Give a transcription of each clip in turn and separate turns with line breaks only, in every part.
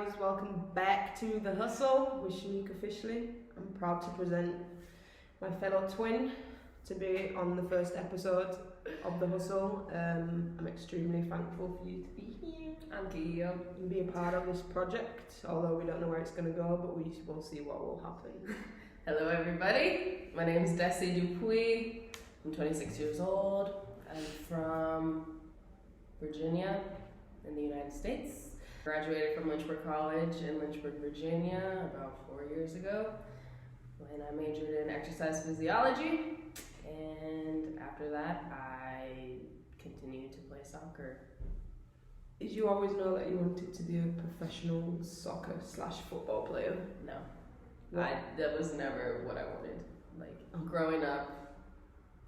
guys, welcome back to The Hustle with Shameeka Fishley. I'm proud to present my fellow twin to be on the first episode of The Hustle. I'm extremely thankful for you to be here.
Thank you.
And be a part of this project, although we don't know where it's going to go, but we will see what will happen.
Hello everybody, my name is Dessi Dupuy. I'm 26 years old. I'm from Virginia in the United States. Graduated from Lynchburg College in Lynchburg, Virginia about 4 years ago when I majored in exercise physiology, and after that I continued to play soccer.
Did you always know that you wanted to be a professional soccer / football player?
No.
What?
That was never what I wanted. Like growing up,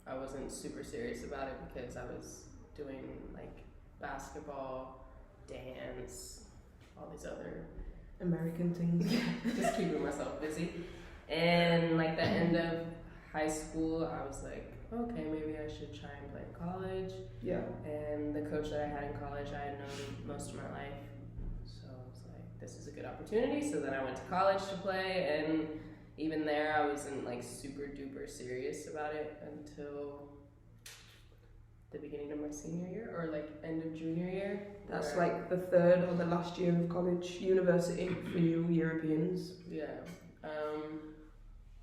I wasn't super serious about it because I was doing like basketball, dance, all these other
American things.
just keeping myself busy. And like the end of high school, I was like, okay, maybe I should try and play in college.
Yeah.
And the coach that I had in college, I had known most of my life. So I was like, this is a good opportunity. So then I went to college to play, and even there I wasn't like super duper serious about it until the beginning of my senior year or like end of junior year.
That's like the third or the last year of college, university for you Europeans.
Yeah.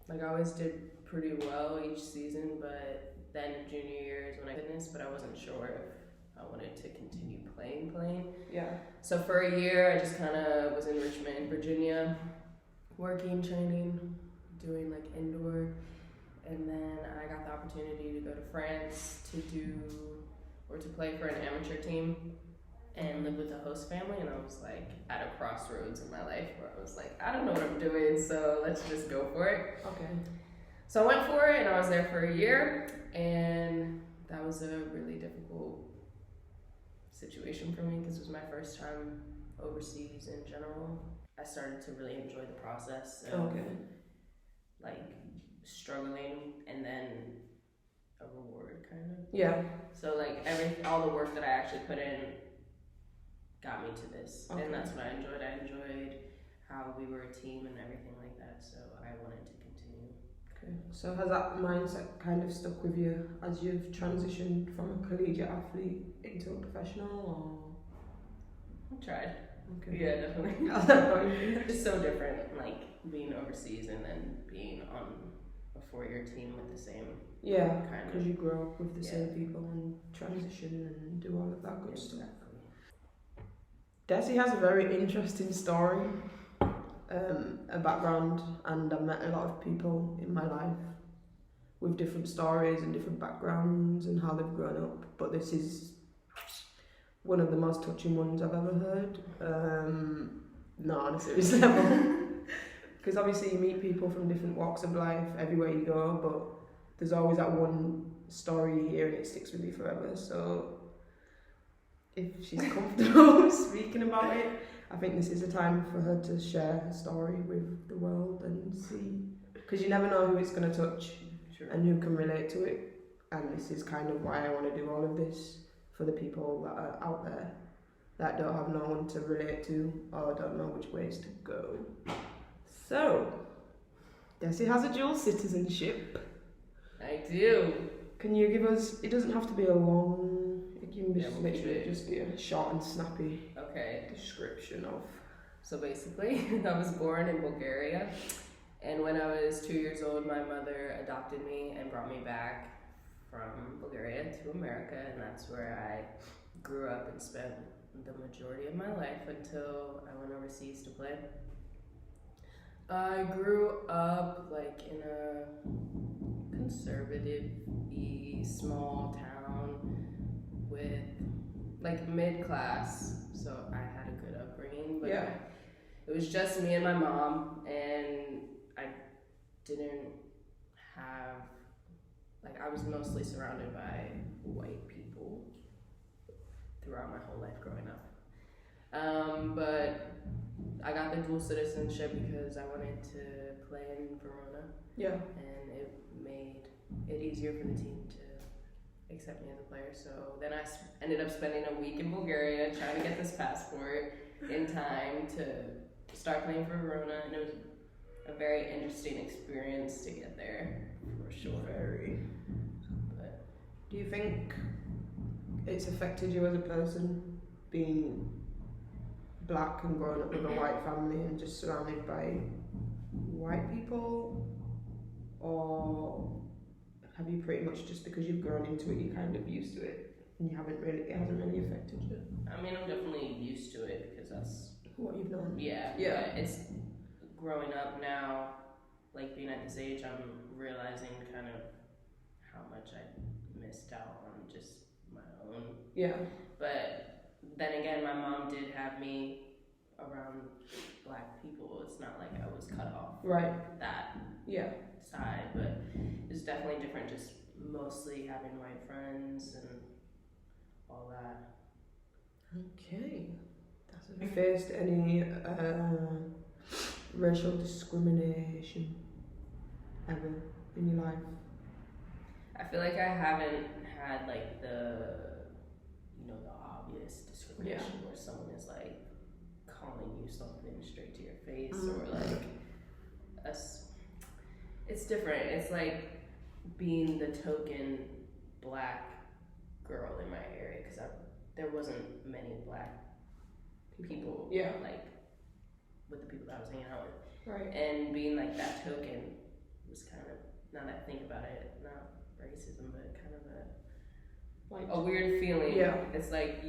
Like I always did pretty well each season, but then junior year is when I finished, but I wasn't sure if I wanted to continue playing.
Yeah.
So for a year, I just kind of was in Richmond, Virginia, working, training, doing like indoor. And then I got the opportunity to go to France to play for an amateur team and live with a host family. And I was like at a crossroads in my life where I was like, I don't know what I'm doing, so let's just go for it.
Okay.
So I went for it and I was there for a year, and that was a really difficult situation for me because it was my first time overseas in general. I started to really enjoy the process of like struggling and then a reward kind of.
Yeah.
So like all the work that I actually put in got me to this.
Okay.
And that's what I enjoyed. I enjoyed how we were a team and everything like that, so I wanted to continue.
Okay. So has that mindset kind of stuck with you as you've transitioned from a collegiate athlete into a professional, or?
I tried.
Okay.
Yeah, definitely.
How's that going?
It's so different, like being overseas and then being on a 4-year team with the same.
Yeah,
kind
because
of.
you grow up with the same
Yeah.
people and transition and do all of that good stuff.
Exactly.
Dessi has a very interesting story, a background, and I've met a lot of people in my life with different stories and different backgrounds and how they've grown up, but this is one of the most touching ones I've ever heard. Not on a serious level, because obviously you meet people from different walks of life everywhere you go, but there's always that one story you hear and it sticks with you forever. So if she's comfortable speaking about it, I think this is a time for her to share her story with the world and see, because you never know who it's going to touch.
Sure.
And who can relate to it. And this is kind of why I want to do all of this, for the people that are out there that don't have no one to relate to or don't know which ways to go. So, Dessi has a dual citizenship.
I do.
Can you give us, it doesn't have to be a long, it can
Yeah, we'll
literally
keep it.
just be a short and snappy
Okay.
description of.
So basically, I was born in Bulgaria, and when I was 2 years old, my mother adopted me and brought me back from Bulgaria to America, and that's where I grew up and spent the majority of my life until I went overseas to play. I grew up like in a conservative-y small town with like mid-class, so I had a good upbringing, but
Yeah.
it was just me and my mom, and I didn't have, like I was mostly surrounded by white people throughout my whole life growing up. But I got the dual citizenship because I wanted to play in Verona,
Yeah.
and it made it easier for the team to accept me as a player. So then I ended up spending a week in Bulgaria trying to get this passport in time to start playing for Verona, and it was a very interesting experience to get there, for sure.
Very.
But
Do you think it's affected you as a person, being black and growing up with a white family and just surrounded by white people? Or have you pretty much, just because you've grown into it, you're kind of used to it and it hasn't really affected you?
I mean, I'm definitely used to it because that's
What you've known?
yeah. It's growing up now, like being at this age, I'm realizing kind of how much I missed out on just my own.
Yeah.
But then again, my mom did have me around black people. It's not like I was cut off
Right.
that side, but it's definitely different. Just mostly having white friends and all that.
Okay. Have you faced any racial discrimination ever in your life?
I feel like I haven't had like the obvious discrimination where someone is like calling you something straight to your face or like it's different. It's like being the token black girl in my area because there wasn't many black people like with the people that I was hanging out with.
Right.
And being like that token was kind of, now that I think about it, not racism, but kind of a weird feeling.
Yeah.
It's like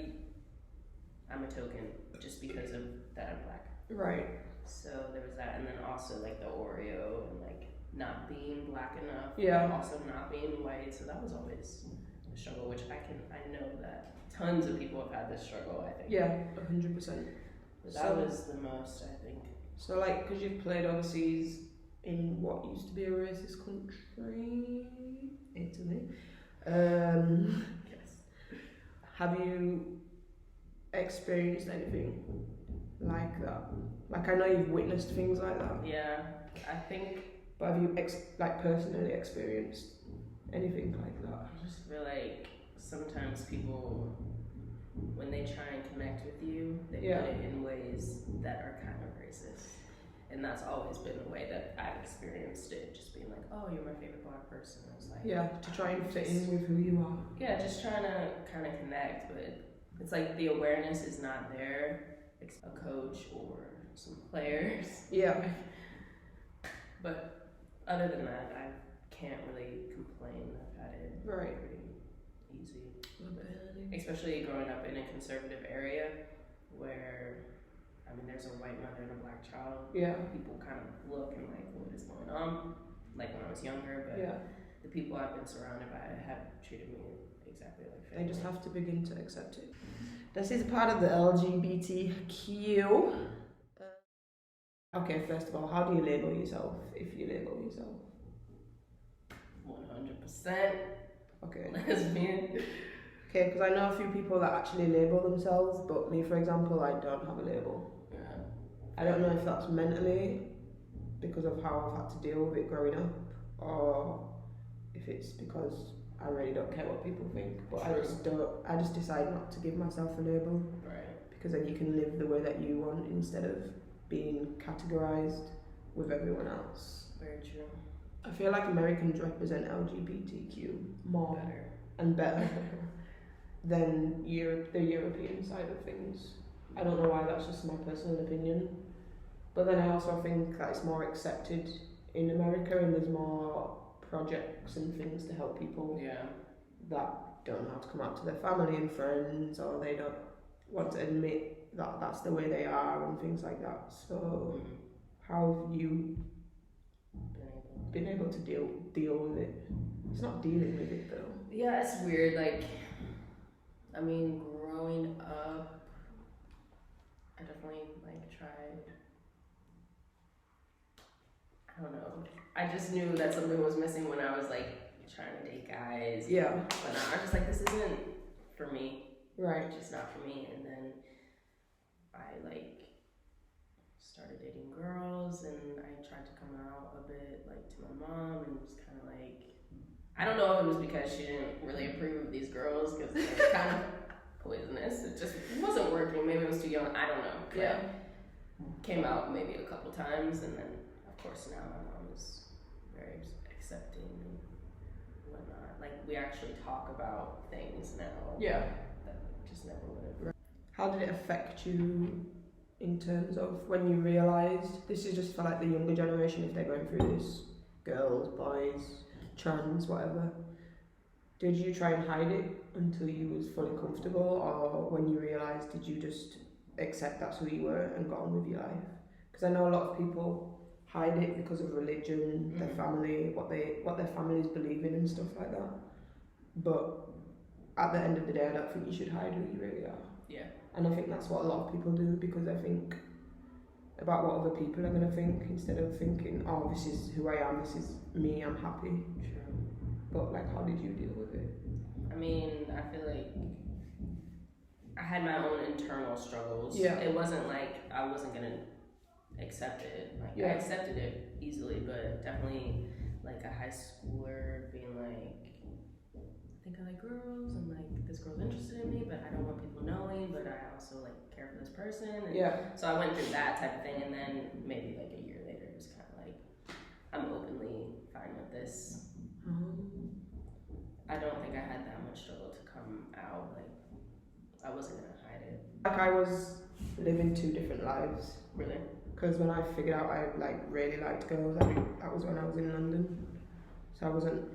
I'm a token just because of that I'm black.
Right.
So there was that, and then also like the Oreo and like not being black enough.
Yeah.
But also not being white. So that was always a struggle, which I know that tons of people have had this struggle, I think.
Yeah, 100%.
But that was the most, I think.
So like, because you've played overseas in what used to be a racist country, Italy.
Yes.
Have you experienced anything like that? Like, I know you've witnessed things like that.
Yeah, I think.
But have you personally experienced anything like that?
I just feel like sometimes people, when they try and connect with you, they put it in ways that are kind of racist. And that's always been the way that I've experienced it, just being like, oh, you're my favorite black person. I was like,
to try and fit in with who you are.
Yeah, just trying to kind of connect, but it's like the awareness is not there. It's a coach or some players.
Yeah.
But other than that, I can't really complain. I've had it pretty easy. Especially growing up in a conservative area where, I mean, there's a white mother and a black child.
Yeah.
People kind of look and like, what is going on? Like when I was younger, but the people I've been surrounded by have treated me exactly like family.
They just have to begin to accept it. This is part of the LGBTQ. Okay, first of all, how do you label yourself, if you label yourself?
100%
Okay.
lesbian.
Okay, because I know a few people that actually label themselves, but me, for example, I don't have a label.
Yeah.
I don't know if that's mentally because of how I've had to deal with it growing up, or if it's because I really don't care what people think. But I just decide not to give myself a label.
Right.
Because then you can live the way that you want instead of being categorized with everyone else.
Very true.
I feel like Americans represent LGBTQ more and better than the European side of things. I don't know why, that's just my personal opinion. But then I also think that it's more accepted in America and there's more projects and things to help people that don't have to come out to their family and friends, or they don't want to admit that that's the way they are and things like that. So how have you been able to deal with it? It's not dealing with it though.
Yeah, it's weird. Like, I mean, growing up, I definitely tried. I don't know. I just knew that something was missing when I was trying to date guys.
Yeah.
But I was just like, this isn't for me.
Right.
It's just not for me. And then I started dating girls, and I tried to come out a bit to my mom, and just kind of I don't know if it was because she didn't really approve of these girls because they were kind of poisonous. It just wasn't working. Maybe it was too young. I don't know. But
Yeah.
Came out maybe a couple times, and then of course now my mom is very accepting and whatnot. Like we actually talk about things now.
Yeah.
That just never would have.
How did it affect you in terms of when you realised, this is just for like the younger generation if they're going through this, girls, boys, trans, whatever, did you try and hide it until you was fully comfortable, or when you realised did you just accept that's who you were and got on with your life? Because I know a lot of people hide it because of religion, their family, what their families believe in and stuff like that, but at the end of the day I don't think you should hide who you really are.
Yeah.
And I think that's what a lot of people do, because they think about what other people are going to think instead of thinking, oh, this is who I am, this is me, I'm happy.
True.
But like, how did you deal with it?
I mean, I feel like I had my own internal struggles.
Yeah.
It wasn't like I wasn't gonna accept it. Like I accepted it easily, but definitely like a high schooler being like, I think I like girls and like this girl's interested in me, but I don't want people knowing, but I also like care for this person. And so I went through that type of thing, and then maybe like a year later it was kind of like, I'm openly fine with this. I don't think I had that much struggle to come out. Like I wasn't gonna hide it.
Like I was living two different lives.
Really?
Because when I figured out I like really liked girls, that was when I was in London. So I wasn't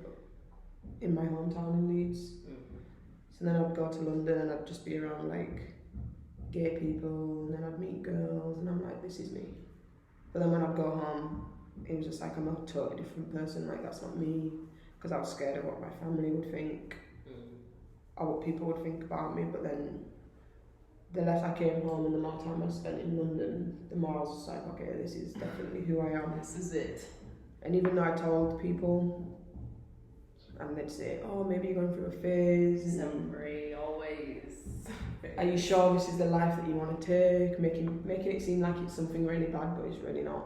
in my hometown in Leeds. So then I'd go to London and I'd just be around like gay people, and then I'd meet girls, and I'm like, this is me. But then when I'd go home, it was just like I'm a totally different person. Like that's not me, because I was scared of what my family would think, or what people would think about me. But then the less I came home and the more time I spent in London, the more I was just like, okay, this is definitely who I am.
This is it.
And even though I told people, and they'd say, oh, maybe you're going through a phase.
Temporary, always.
Are you sure this is the life that you want to take? Making it seem like it's something really bad, but it's really not.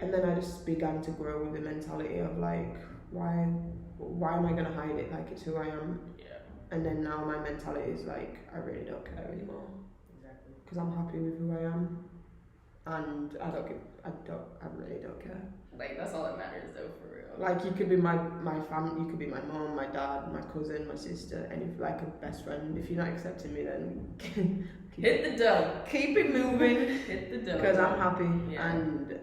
And then I just began to grow with the mentality of like, why am I going to hide it? Like, it's who I am.
Yeah.
And then now my mentality is like, I really don't care anymore.
Exactly.
Because I'm happy with who I am. And I really don't care.
Like, that's all that matters though, for real.
Like, you could be my family, you could be my mom, my dad, my cousin, my sister, any like a best friend. If you're not accepting me, then
hit the dough.
Keep it moving.
Hit the dough.
Because I'm happy.
Yeah.
And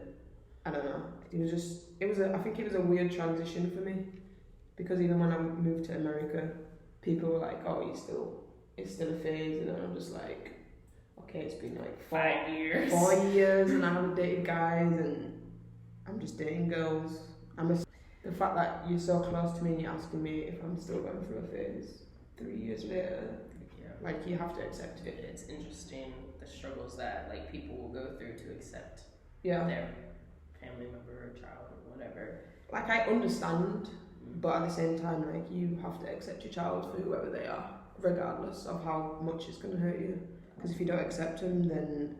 I don't know. I think it was a weird transition for me, because even when I moved to America, people were like, "Oh, it's still a phase," and I'm just like, "Okay, it's been like
5 years,
4 years, and I haven't dated guys, and I'm just dating girls." The fact that you're so close to me and you're asking me if I'm still going through a phase 3 years later, like, you have to accept it.
It's interesting the struggles that like people will go through to accept
their
family member or child or whatever.
Like, I understand, but at the same time, like, you have to accept your child for whoever they are, regardless of how much it's going to hurt you. Because if you don't accept them, then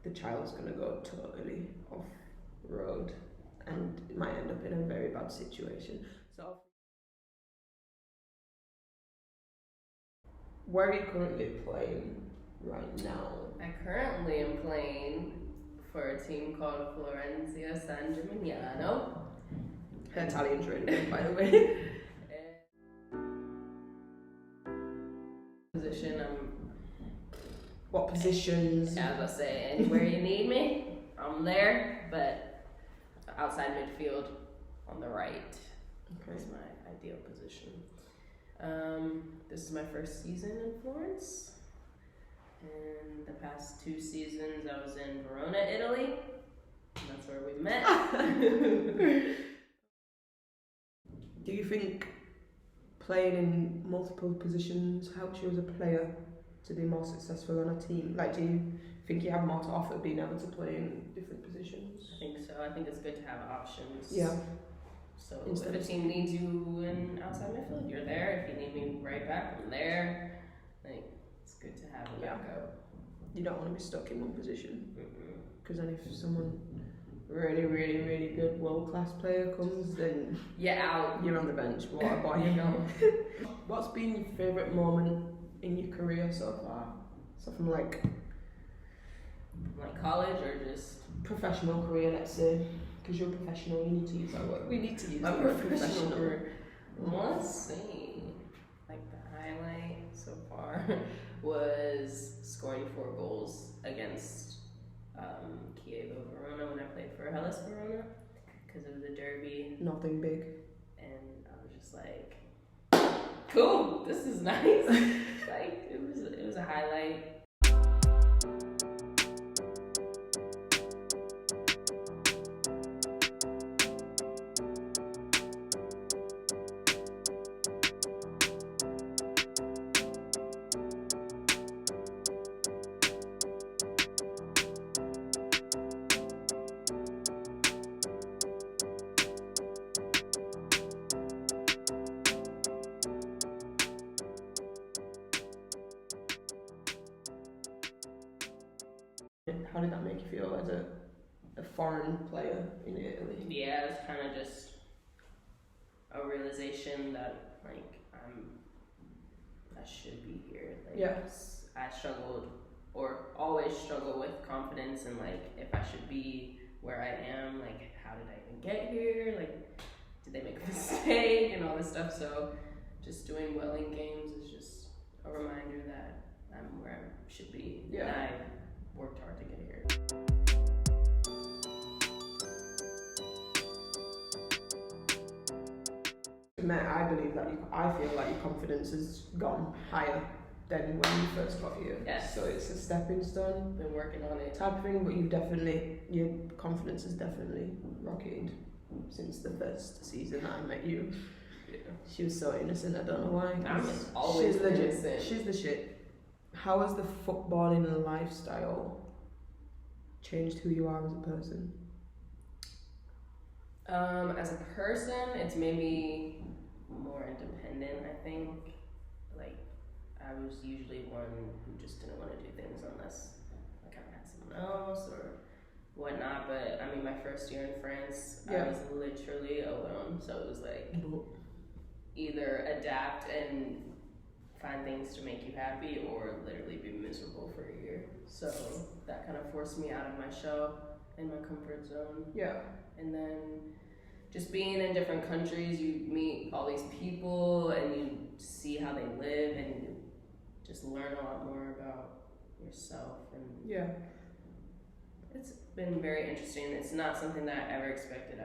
the child's going to go totally off road, and it might end up in a very bad situation. So, where are you currently playing right now?
I currently am playing for a team called Florencia San Gimignano.
Her Italian's really good, by the way. What positions?
As I say, anywhere you need me, I'm there, but outside midfield on the right is my ideal position. This is my first season in Florence. And the past 2 seasons I was in Verona, Italy. And that's where we met.
Do you think playing in multiple positions helps you as a player to be more successful on a team? Like, do you think you have more to offer being able to play in different positions?
I think so. I think it's good to have options.
Yeah.
So if a team needs you in outside midfield, you're there. If you need me right back, I'm there. Like, it's good to have a backup.
You don't want to be stuck in one position. Because then if someone really, really, really good world-class player comes, then
You're out.
you're on the bench. What a boy.
You know.
What's been your favourite moment in your career so far? So from like
College or just
professional career, let's say, because you're a professional, you need to use that word. We need to use
my
the word
professional career. Let's see. Like the highlight so far was scoring 4 goals against Verona when I played for Verona because it was a derby.
Nothing big.
And I was just like, cool, this is nice. Like it was a highlight.
How did that make you feel as a foreign player in Italy?
Yeah, it was kind of just a realization that like I should be here. Like,
yeah.
I struggled or always struggle with confidence and like if I should be where I am, like how did I even get here? Like did they make a mistake and all this stuff? So just doing well in games is just a reminder that I'm where I should be.
Yeah.
And I worked hard to get here.
I believe that I feel like your confidence has gone higher than when you first got here.
Yes.
So it's a stepping stone.
Been working on it.
Type of thing, but your confidence has definitely rocketed since the first season that I met you.
Yeah.
She was so innocent, I don't know why.
I'm always
she's legit.
innocent.
She's the shit. How has the footballing lifestyle changed who you are as a person?
As a person, it's made me more independent, I think. Like, I was usually one who just didn't want to do things unless I kind of had someone else or whatnot. But I mean, my first year in France, I was literally alone. So it was like either adapt and find things to make you happy or literally be miserable for a year. So that kind of forced me out of my shell and my comfort zone.
Yeah.
And then just being in different countries, you meet all these people and you see how they live and you just learn a lot more about yourself. And
yeah,
it's been very interesting. It's not something that I ever expected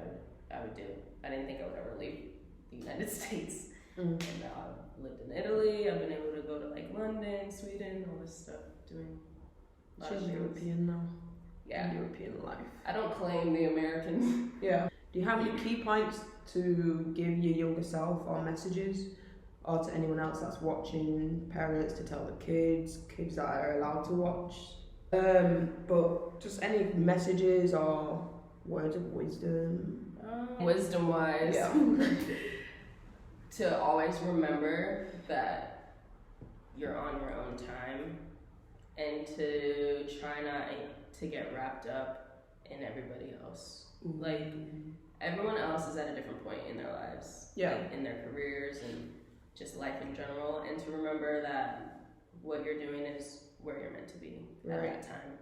I would do. I didn't think I would ever leave the United States. And now I've lived in Italy. I've been able to go to like London, Sweden, all this stuff, doing a lot of
she's
things.
European now.
Yeah.
European life.
I don't claim the Americans.
Yeah. Do you have any key points to give your younger self or messages, or to anyone else that's watching, parents to tell the kids that are allowed to watch? But just any messages or words of wisdom?
Wisdom-wise,
yeah.
To always remember that you're on your own time and to try not to get wrapped up in everybody else. Like, everyone else is at a different point in their lives, like, in their careers and just life in general, and to remember that what you're doing is where you're meant to be at that time.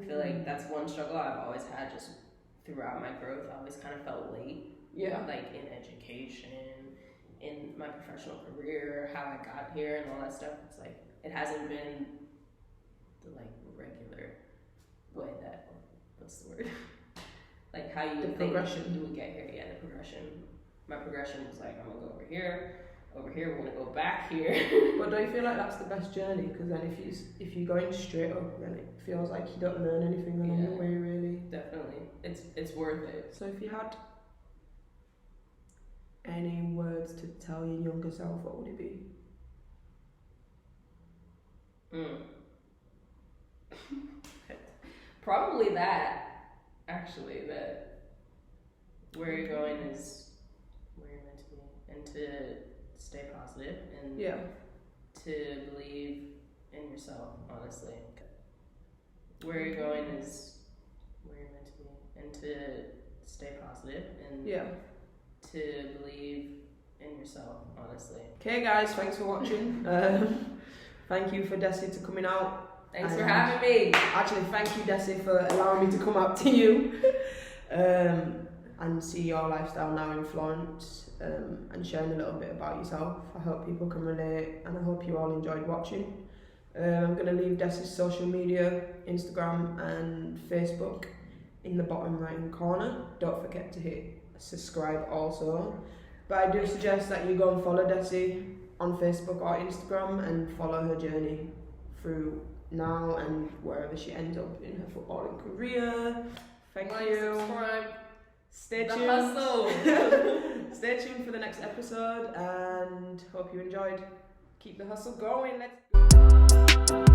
I feel like that's one struggle I've always had just throughout my growth. I always kind of felt late, like in education, in my professional career, how I got here and all that stuff. It's like, it hasn't been the like regular way that, what's the word? Like how you would think you would get here. Yeah, the progression. My progression was like, I'm gonna go over here, we're gonna go back here.
But don't you feel like that's the best journey? Because then if you're going straight up, then it feels like you don't learn anything along the way, really.
Definitely, it's worth it.
So if you had any words to tell your younger self, what would it be?
Probably that. Actually, that where you're going is where you're meant to be, and to stay positive and to believe in yourself, honestly. Where you're going is where you're meant to be, and to stay positive and
Yeah.
to believe in yourself, honestly.
Okay, guys, thanks for watching. Thank you for Dessi to coming out.
Thanks for having me.
Actually, thank you, Dessi, for allowing me to come out to you and see your lifestyle now in Florence and sharing a little bit about yourself. I hope people can relate, and I hope you all enjoyed watching. I'm going to leave Dessi's social media, Instagram and Facebook, in the bottom right hand corner. Don't forget to hit subscribe also. But I do suggest that you go and follow Dessi on Facebook or Instagram and follow her journey through now and wherever she ends up in her footballing career. Thank you.
Subscribe.
Stay tuned.
The Hustle.
Stay tuned for the next episode and hope you enjoyed. Keep the hustle going. Let's go.